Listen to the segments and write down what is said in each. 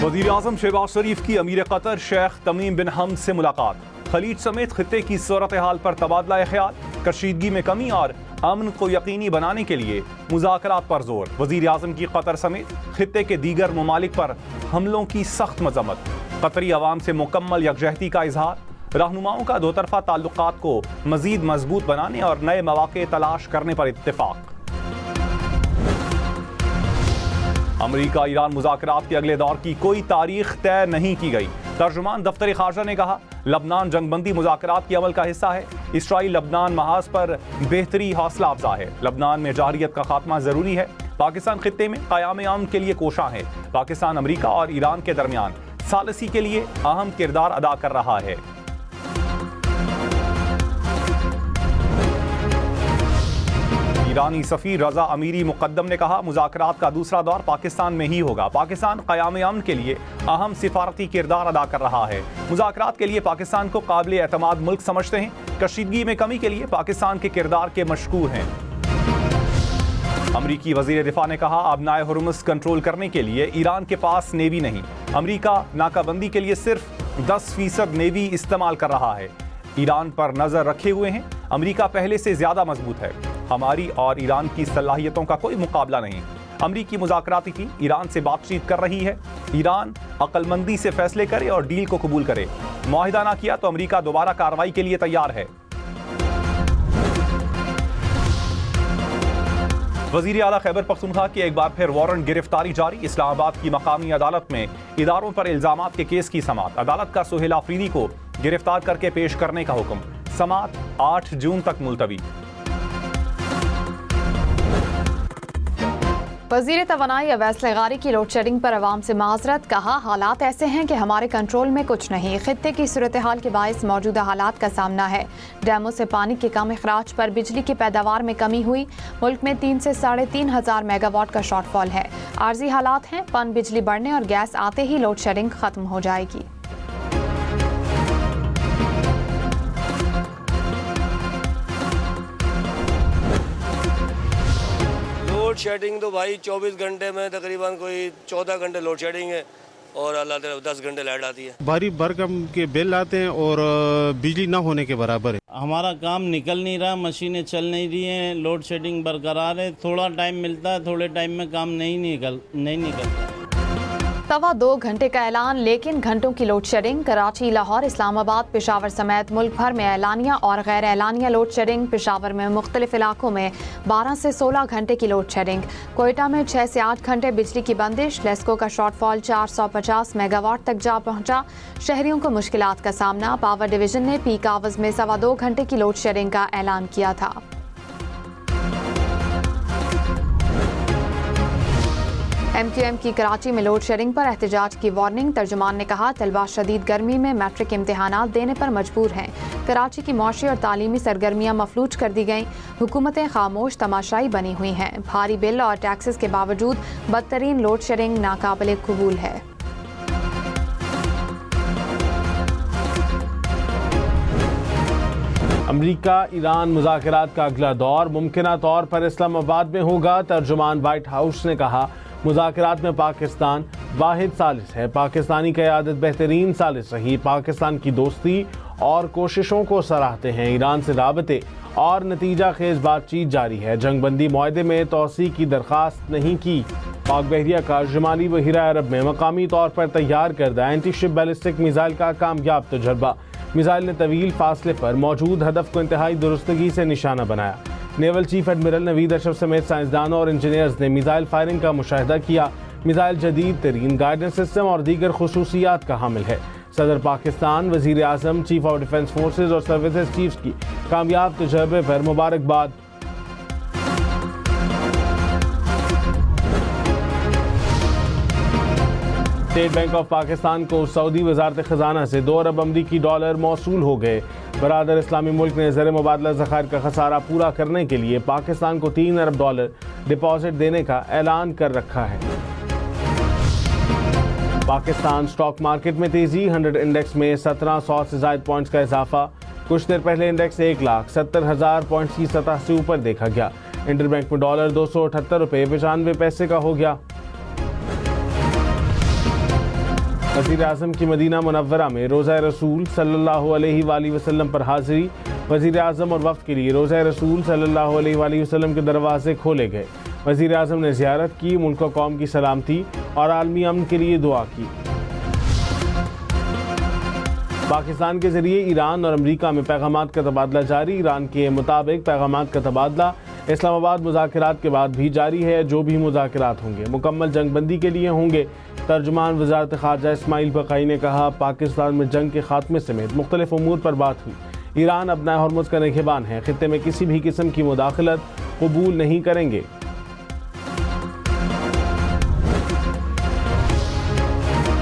वज़ीर-ए-आज़म शहबाज शरीफ की अमीर कतर शेख तमीम बिन हमद से मुलाकात। खलीज समेत खित्ते की सूरत हाल पर तबादला ख्याल, कशीदगी में कमी और अमन को यकीनी बनाने के लिए मुज़ाकरात पर जोर। वज़ीर-ए-आज़म की कतर समेत खित्ते के दीगर ममालिक पर हमलों की सख्त मजम्मत। कतरी अवाम से मुकम्मल यकजहती का इजहार। रहनुमाओं का दो तरफा ताल्लुकात को मजीद मजबूत बनाने और नए मौके तलाश करने पर इत्तेफाक। अमरीका ईरान मुज़ाकरात के अगले दौर की कोई तारीख तय नहीं की गई। तर्जुमान दफ्तर खारजा ने कहा, लबनान जंगबंदी मुज़ाकरात के अमल का हिस्सा है। इसराइल लबनान महाज पर बेहतरी हौसला अफजा है। लबनान में जाहिरियत का खात्मा जरूरी है। पाकिस्तान खित्ते में क़याम अमन के लिए कोशां है। पाकिस्तान अमरीका और ईरान के दरमियान सालसी के लिए अहम किरदार अदा कर रहा है। ईरानी सफीर रजा अमीरी मुकद्दम ने कहा, मुज़ाकरात का दूसरा दौर पाकिस्तान में ही होगा। पाकिस्तान क़याम अमन के लिए अहम सिफारती किरदार अदा कर रहा है। मुज़ाकरात के लिए पाकिस्तान को काबिल एतमाद मुल्क समझते हैं। कशीदगी में कमी के लिए पाकिस्तान के किरदार के मशकूर हैं। अमरीकी वज़ीर दिफा ने कहा, अबनाए हुर्मुज़ कंट्रोल करने के लिए ईरान के पास नेवी नहीं। अमरीका नाकाबंदी के लिए सिर्फ 10% नेवी इस्तेमाल कर रहा है। ईरान पर नजर रखे हुए हैं। अमरीका पहले से ज्यादा मजबूत है। हमारी और ईरान की सलाहियतों का कोई मुकाबला नहीं। अमरीकी मुज़ाकराती टीम ईरान से बातचीत कर रही है। ईरान अक्लमंदी से फैसले करे और डील को कबूल करे। मुआहिदा ना किया तो अमरीका दोबारा कार्रवाई के लिए तैयार है। वज़ीर आला खैबर पख्तूनख्वा की एक बार फिर वारंट गिरफ्तारी जारी। इस्लामाबाद की मकामी अदालत में इदारों पर इल्जामात के केस की समाअत। अदालत का सुहेल आफरीदी को गिरफ्तार करके पेश करने का हुक्म। समाअत 8 जून तक मुलतवी। वज़ीर तवानाई अवैस लगारी की लोड शेडिंग पर अवाम से माजरत। कहा, हालात ऐसे हैं कि हमारे कंट्रोल में कुछ नहीं। खित्ते की सूरत हाल के बायस मौजूदा हालात का सामना है। डैमों से पानी के कम अखराज पर बिजली की पैदावार में कमी हुई। मुल्क में 3 से 3,500 मेगावाट का शॉर्टफॉल है। आर्जी हालात हैं, पन बिजली बढ़ने और गैस आते ही लोड शेडिंग खत्म हो जाएगी। लोड शेडिंग तो भाई 24 घंटे में तकरीबन कोई 14 घंटे लोड शेडिंग है और अल्लाह ताला 10 घंटे लाइट आती है। भारी भरकम के बिल आते हैं और बिजली ना होने के बराबर है। हमारा काम निकल नहीं रहा, मशीनें चल नहीं रही हैं, लोड शेडिंग बरकरार है। थोड़ा टाइम मिलता है, थोड़े टाइम में काम नहीं निकलता। तवा 2 घंटे का ऐलान, लेकिन घंटों की लोड शेडिंग। कराची, लाहौर, इस्लामाबाद, पेशावर समेत मुल्क भर में ऐलानिया और गैर ऐलानिया लोड शेडिंग। पेशावर में मुख्तलिफ इलाकों में 12 से 16 घंटे की लोड शेडिंग। कोयटा में 6 से 8 घंटे बिजली की बंदिश। लेस्को का शॉर्टफॉल 450 मेगावाट तक जा पहुंचा। शहरियों को मुश्किलात का सामना। पावर डिवीजन ने पीक आवर्स में 2.25 घंटे की लोड शेडिंग का ऐलान किया था। MQM की कराची में लोड शेडिंग पर एहतजाज की वार्निंग। तर्जुमान ने कहा, तलबा शदीद गर्मी में मैट्रिक इम्तिहानात देने पर मजबूर हैं। कराची की मौशी और तालीमी सरगर्मियाँ मफलूज कर दी गईं। हुकूमतें खामोश तमाशाई बनी हुई हैं। भारी बिल और टैक्सेस के बावजूद बदतरीन लोड शेडिंग नाकाबिल कबूल है। अमरीका ईरान मुज़ाकरात का अगला दौर मुमकिना तौर पर इस्लामाबाद में होगा। तर्जुमान व्हाइट हाउस ने कहा, मुज़ाकरात में पाकिस्तान वाहिद सालिस है। पाकिस्तानी क़यादत बेहतरीन सालिस रही। पाकिस्तान की दोस्ती और कोशिशों को सराहते हैं। ईरान से राबते और नतीजा खेज बातचीत जारी है। जंगबंदी मुआहदे में तोसी की दरख्वास्त नहीं की। पाक बहरिया का शुमाली बहिरा अरब में मकामी तौर पर तैयार करदा एंटी शिप बैलिस्टिक मिसाइल का कामयाब तजर्बा। मिसाइल ने तवील फासले पर मौजूद हदफ को इंतहाई दुरुस्तगी से निशाना बनाया। Naval chief admiral Naveed Ashraf समेत साइंसदानों और इंजीनियर्स ने मिसाइल फायरिंग का मुशाहिदा किया। मिसाइल जदीद तरीन गाइडेंस सिस्टम और दीगर खुसूसियात का हामिल है। सदर पाकिस्तान, वज़ीर आज़म, चीफ ऑफ डिफेंस फोर्सेज और सर्विसेज चीफ्स की कामयाब तजर्बे पर मुबारकबाद। स्टेट बैंक ऑफ पाकिस्तान को सऊदी वजारत खजाना से 2 अरब अमरीकी डॉलर मौसूल हो गए। बरादर इस्लामी मुल्क ने ज़र मुबादला ज़खायर का खसारा पूरा करने के लिए पाकिस्तान को 3 अरब डॉलर डिपॉजिट देने का ऐलान कर रखा है। पाकिस्तान स्टॉक मार्केट में तेजी। 100 इंडेक्स में 1700 से ज़ायद पॉइंट्स का इजाफा। कुछ देर पहले इंडेक्स 1,70,000 पॉइंट्स की सतह से ऊपर देखा गया। इंटरबैंक में डॉलर 278 रुपये 95 पैसे का हो गया। वज़ीर आज़म की मदीना मुनव्वरा में रोज़ा रसूल सल्लल्लाहु अलैहि वसल्लम पर हाज़िरी। वज़ीर आज़म और वफ़द के लिए रोज़ा रसूल सल्लल्लाहु अलैहि वसल्लम के दरवाज़े खोले गए। वज़ीर आज़म ने ज़ियारत की, मुल्क व कौम की सलामती और आलमी अमन के लिए दुआ की। पाकिस्तान के ज़रिए ईरान और अमरीका में पैगामात का तबादला जारी। ईरान के मुताबिक पैगामात का तबादला इस्लामाबाद मुज़ाकरात के बाद भी जारी है। जो भी मुज़ाकरात होंगे मुकम्मल जंगबंदी के लिए होंगे। तर्जुमान वज़ारत ख़ारजा इस्माइल बक़ाई ने कहा, पाकिस्तान में जंग के खात्मे समेत मुख्तलिफ उमूर पर बात हुई। ईरान अपना हरमुज़ का निगहबान है, खित्ते में किसी भी किस्म की मुदाखलत कबूल नहीं करेंगे।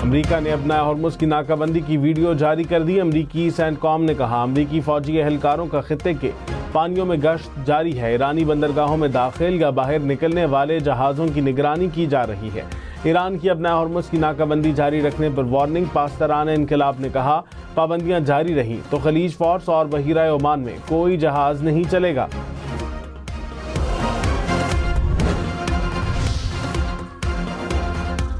अमरीका ने अपना हरमुज़ की नाकाबंदी की वीडियो जारी कर दी। अमरीकी सेंटकॉम ने कहा, अमरीकी फ़ौजी एहलकारों का खित्ते के पानियों में गश्त जारी है। ईरानी बंदरगाहों में दाखिल या बाहर निकलने वाले जहाज़ों की निगरानी की जा रही है। ईरान की अपना हरमुज़ की नाकाबंदी जारी रखने पर वार्निंग। पास्तरान इनकलाब ने कहा, पाबंदियां जारी रही तो खलीज फ़ार्स और बहीरा ओमान में कोई जहाज़ नहीं चलेगा।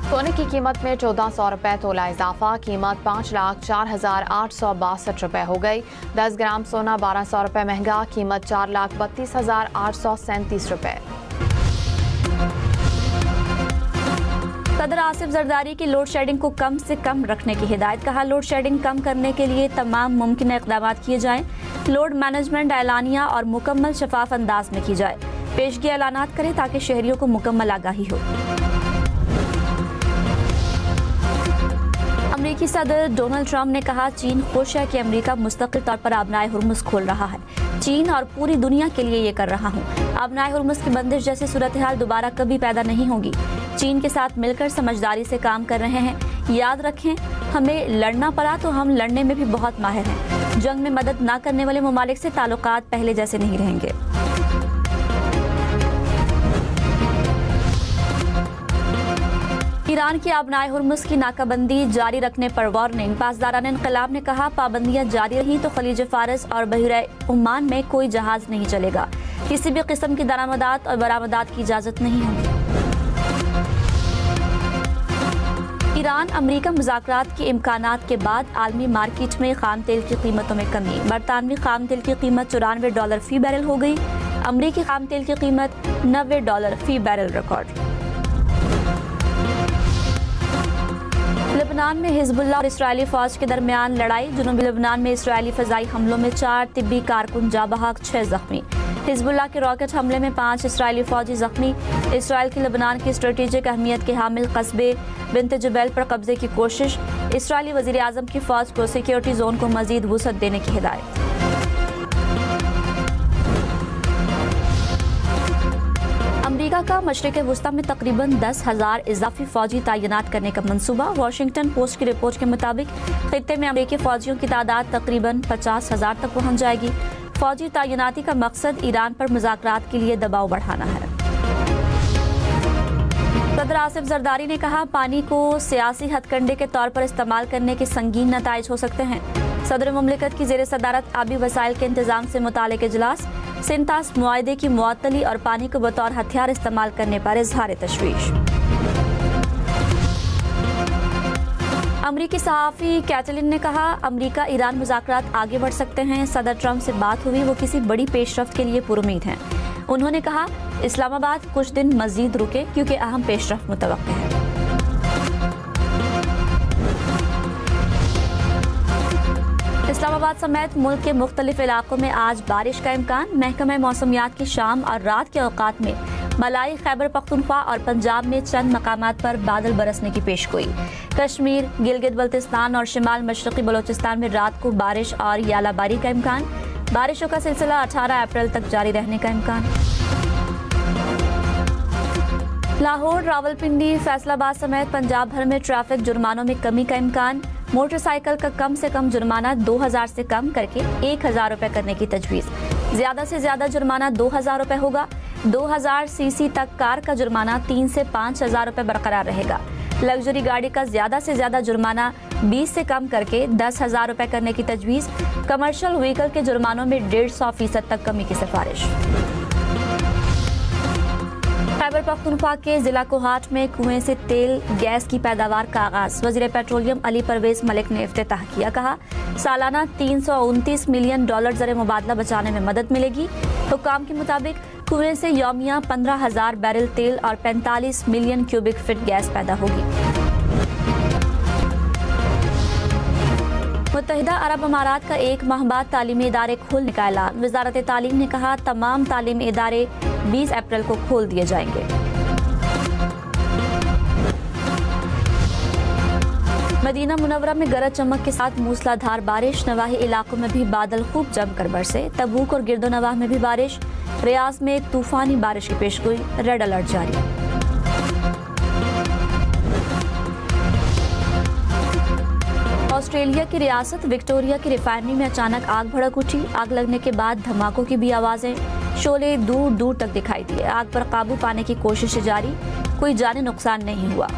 सोने की कीमत में 1400 रुपये तोला इजाफा। कीमत 5,04,862 रुपये हो गई। 10 ग्राम सोना 1200 रुपये महंगा। कीमत 4,32,837 रुपये। सदर आसिफ जरदारी की लोड शेडिंग को कम से कम रखने की हिदायत। कहा, लोड शेडिंग कम करने के लिए तमाम मुमकिन इक़दाम किए जाएं। लोड मैनेजमेंट एलानिया और मुकम्मल शफाफ अंदाज में की जाए। पेशगी ऐलानात करें ताकि शहरियों को मुकम्मल आगाही हो। अमेरिकी सदर डोनाल्ड ट्रंप ने कहा, चीन खुश है कि अमेरिका मुस्तकिल तौर पर आबनाए हुर्मुज़ खोल रहा है। चीन और पूरी दुनिया के लिए ये कर रहा हूँ। आबनाए हुर्मुज़ की बंदिश जैसी सूरत हाल दोबारा कभी पैदा नहीं होगी। चीन के साथ मिलकर समझदारी से काम कर रहे हैं। याद रखें, हमें लड़ना पड़ा तो हम लड़ने में भी बहुत माहिर हैं। जंग में मदद न करने वाले ममालिक से ताल्लुकात पहले जैसे नहीं रहेंगे। ईरान की आबनाए हुर्मुज़ की नाकाबंदी जारी रखने पर वार्निंग। पासदारान इनकलाब ने कहा, पाबंदियां जारी रही तो खलीज फारस और बहरा ओमान में कोई जहाज नहीं चलेगा। किसी भी किस्म की दरामदात और बरामदात की इजाज़त नहीं होगी। ईरान अमरीका मुज़ाकरात के इम्कानात के बाद आलमी मार्केट में खाम तेल की कीमतों में कमी। बरतानवी खाम तेल की कीमत $94 फी बैरल हो गई। अमरीकी खाम तेल की कीमत $90 फी बैरल रिकॉर्ड। लेबनान में हिजबुल्लाह और इस्राएली फौज के दरमियान लड़ाई। जुनूबी लेबनान में इस्राएली फ़ज़ाई हमलों में 4 तिब्बी कारकुन जा बहक, 6 जख्मी। हिजबुल्लाह के रॉकेट हमले में 5 इस्राएली फौजी जख्मी। इसराइल की लेबनान की स्ट्रेटेजिक अहमियत के हामिल कस्बे बिन्त जुबैल पर कब्जे की कोशिश। इसराइली वज़ीर आज़म की फ़ौज को सिक्योरिटी जोन को मज़ीद वुसअत देने की हिदायत। अमरीका का मशरिक़ वुस्ता में तकरीबन 10,000 इजाफी फौजी तैनात करने का मंसूबा। वाशिंगटन पोस्ट की रिपोर्ट के मुताबिक खित्ते में अमरीकी फौजियों की तादाद तकरीबन 50,000 तक पहुँच जाएगी। फौजी तैनाती का मकसद ईरान पर मुज़ाकरात के लिए दबाव बढ़ाना है। सदर आसिफ जरदारी ने कहा, पानी को सियासी हथकंडे के तौर पर इस्तेमाल करने के संगीन नताइज हो सकते हैं। सदर मुमलिकत की ज़ेर सदारत आबी वसाइल के इंतजाम से मुतालिक इजलास। सिंतास मुआहदे की मुअत्तली और पानी को बतौर हथियार इस्तेमाल करने पर इजहार तशवीश। अमरीकी सहाफ़ी कैटलिन ने कहा, अमरीका ईरान मुज़ाकरात आगे बढ़ सकते हैं। सदर ट्रंप से बात हुई, वो किसी बड़ी पेशरफ्त के लिए पुरुमीद हैं। उन्होंने कहा, इस्लामाबाद कुछ दिन मज़ीद रुके क्योंकि अहम पेशरफ्त मुतवक्किल है। इस्लामाबाद समेत मुल्क के मुख्तलिफ इलाकों में आज बारिश का इम्कान। महकमा मौसमियात की शाम और रात के औकात में मलाई, खैबर पख्तूनख्वा और पंजाब में चंद मकामात पर बादल बरसने की पेशगोई। कश्मीर, गिलगित बल्तिस्तान और शिमाल मशरक़ी बलोचिस्तान में रात को बारिश और यालाबारी का इम्कान। बारिशों का सिलसिला 18 अप्रैल तक जारी रहने का इम्कान। लाहौर, रावलपिंडी, फैसलाबाद समेत पंजाब भर में ट्रैफिक जुर्मानों में कमी का इम्कान। मोटरसाइकिल का कम से कम जुर्माना 2,000 से कम करके 1,000 रुपये करने की तजवीज़। ज़्यादा से ज़्यादा जुर्माना 2,000 रुपये होगा। 2,000 सीसी तक कार का जुर्माना 3 से 5,000 रुपये बरकरार रहेगा। लग्जरी गाड़ी का ज़्यादा से ज़्यादा जुर्माना 20 से कम करके 10,000 रुपये करने की तजवीज़। कमर्शियल व्हीकल के जुर्मानों में 150% तक कमी की सिफारिश। खैबर पख्तूनख्वा के जिला कोहाट में कुएं से तेल गैस की पैदावार का आगाज। वजीर पेट्रोलियम अली परवेज मलिक ने इफ्तिताह किया। कहा सालाना 329 मिलियन डॉलर ज़र मुबादला बचाने में मदद मिलेगी। हुक्काम के मुताबिक कुएं से यौमिया 15,000 बैरल तेल और 45 मिलियन क्यूबिक फीट गैस पैदा होगी। मुत्तहिदा अरब अमारात का 1 माह बाद तालीमी इदारे खोलने का ऐलान। वजारत तालीम ने कहा तमाम तालीमी इदारे 20 अप्रैल को खोल दिए जाएंगे। मदीना मुनव्वरा में गरज चमक के साथ मूसलाधार बारिश। नवाही इलाकों में भी बादल खूब जमकर बरसे। तबूक और गिरदोनवाह में भी बारिश। रियाज में एक तूफानी बारिश की पेशगोई। रेड अलर्ट जारी। ऑस्ट्रेलिया की रियासत विक्टोरिया की रिफाइनरी में अचानक आग भड़क उठी। आग लगने के बाद धमाकों की भी आवाजें, शोले दूर दूर तक दिखाई दिए। आग पर काबू पाने की कोशिश जारी। कोई जानी नुकसान नहीं हुआ।